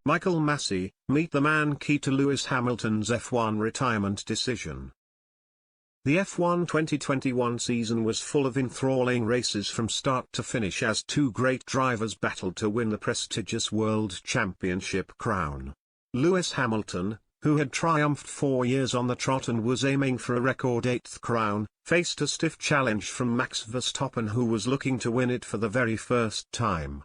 Michael Masi, meet the man key to Lewis Hamilton's F1 retirement decision. The F1 2021 season was full of enthralling races from start to finish as two great drivers battled to win the prestigious World Championship crown. Lewis Hamilton, who had triumphed 4 years on the trot and was aiming for a record 8th crown, faced a stiff challenge from Max Verstappen, who was looking to win it for the very first time.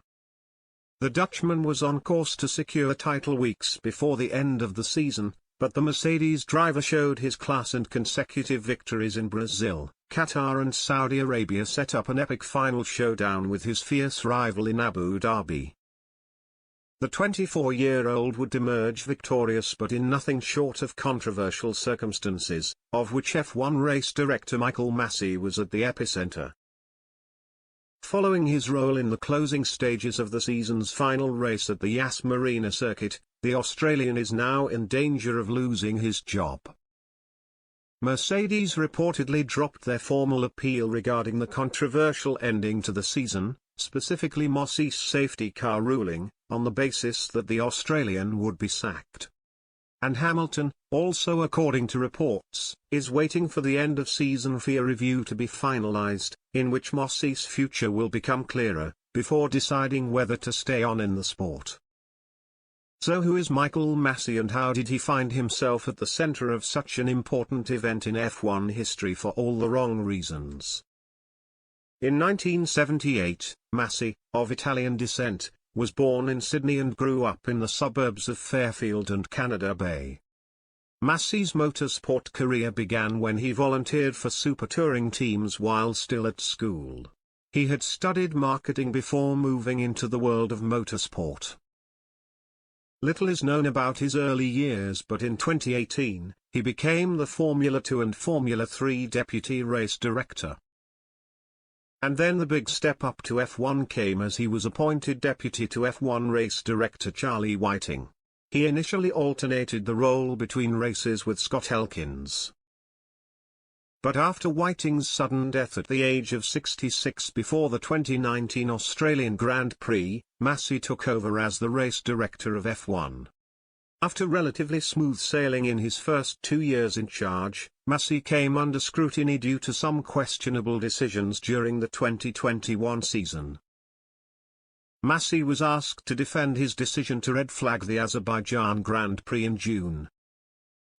The Dutchman was on course to secure a title weeks before the end of the season, but the Mercedes driver showed his class, and consecutive victories in Brazil, Qatar and Saudi Arabia set up an epic final showdown with his fierce rival in Abu Dhabi. The 24-year-old would emerge victorious, but in nothing short of controversial circumstances, of which F1 race director Michael Masi was at the epicenter. Following his role in the closing stages of the season's final race at the Yas Marina circuit, the Australian is now in danger of losing his job. Mercedes reportedly dropped their formal appeal regarding the controversial ending to the season, specifically Masi's safety car ruling, on the basis that the Australian would be sacked. And Hamilton, also according to reports, is waiting for the end of season FIA review to be finalized, in which Masi's future will become clearer, before deciding whether to stay on in the sport. So who is Michael Masi, and how did he find himself at the center of such an important event in F1 history for all the wrong reasons? In 1978, Masi, of Italian descent, was born in Sydney and grew up in the suburbs of Fairfield and Canada Bay. Masi's motorsport career began when he volunteered for super touring teams while still at school. He had studied marketing before moving into the world of motorsport. Little is known about his early years, but in 2018, he became the Formula 2 and Formula 3 deputy race director. And then the big step up to F1 came as he was appointed deputy to F1 race director Charlie Whiting. He initially alternated the role between races with Scott Elkins. But after Whiting's sudden death at the age of 66 before the 2019 Australian Grand Prix, Masi took over as the race director of F1. After relatively smooth sailing in his first 2 years in charge, Masi came under scrutiny due to some questionable decisions during the 2021 season. Masi was asked to defend his decision to red flag the Azerbaijan Grand Prix in June.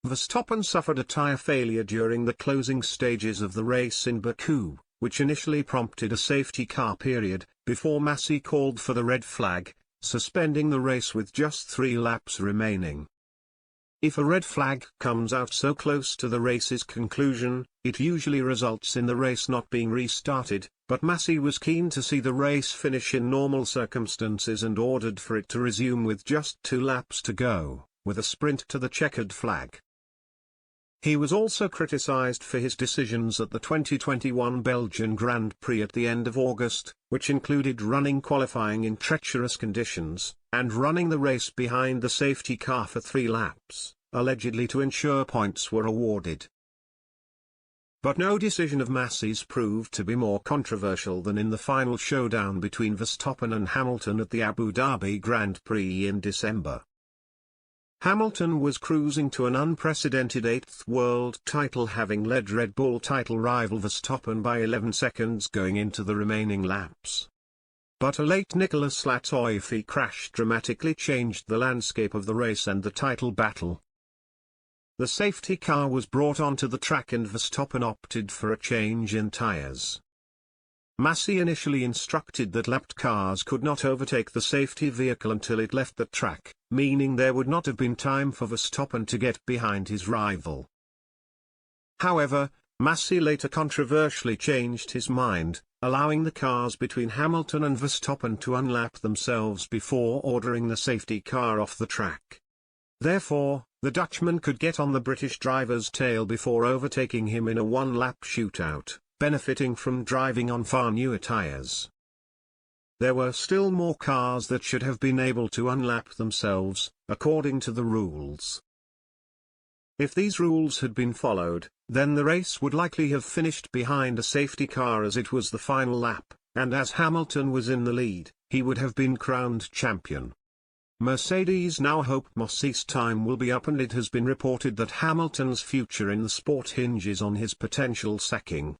Verstappen suffered a tyre failure during the closing stages of the race in Baku, which initially prompted a safety car period, before Masi called for the red flag, suspending the race with just 3 laps remaining. If a red flag comes out so close to the race's conclusion, it usually results in the race not being restarted, but Masi was keen to see the race finish in normal circumstances and ordered for it to resume with just 2 laps to go, with a sprint to the checkered flag. He was also criticized for his decisions at the 2021 Belgian Grand Prix at the end of August, which included running qualifying in treacherous conditions, and running the race behind the safety car for 3 laps, allegedly to ensure points were awarded. But no decision of Masi's proved to be more controversial than in the final showdown between Verstappen and Hamilton at the Abu Dhabi Grand Prix in December. Hamilton was cruising to an unprecedented 8th world title, having led Red Bull title rival Verstappen by 11 seconds going into the remaining laps. But a late Nicolas Latifi crash dramatically changed the landscape of the race and the title battle. The safety car was brought onto the track and Verstappen opted for a change in tyres. Masi initially instructed that lapped cars could not overtake the safety vehicle until it left the track, meaning there would not have been time for Verstappen to get behind his rival. However, Masi later controversially changed his mind, allowing the cars between Hamilton and Verstappen to unlap themselves before ordering the safety car off the track. Therefore, the Dutchman could get on the British driver's tail before overtaking him in a 1-lap shootout, benefiting from driving on far newer tyres. There were still more cars that should have been able to unlap themselves, according to the rules. If these rules had been followed, then the race would likely have finished behind a safety car as it was the final lap, and as Hamilton was in the lead, he would have been crowned champion. Mercedes now hope Masi's time will be up, and it has been reported that Hamilton's future in the sport hinges on his potential sacking.